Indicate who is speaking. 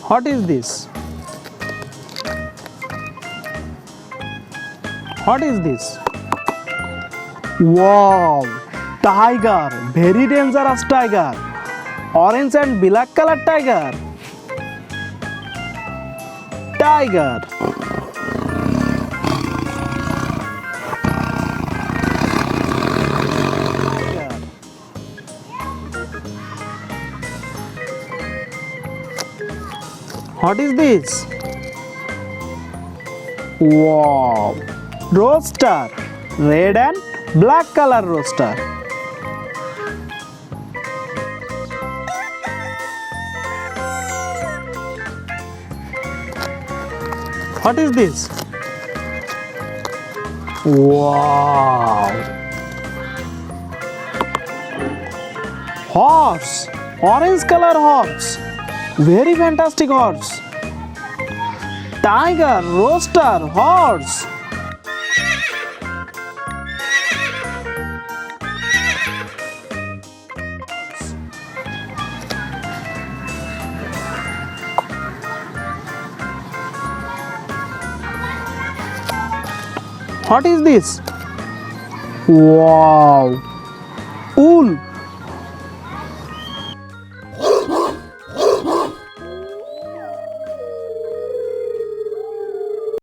Speaker 1: What is this? What is this? Wow! Tiger! Very dangerous tiger. Orange and black color tiger. Tiger. What is this? Wow! Rooster. Red and black color rooster. What is this? Wow! Horse. Orange color horse. Very fantastic horse. Tiger, rooster, horse. What is this? Wow!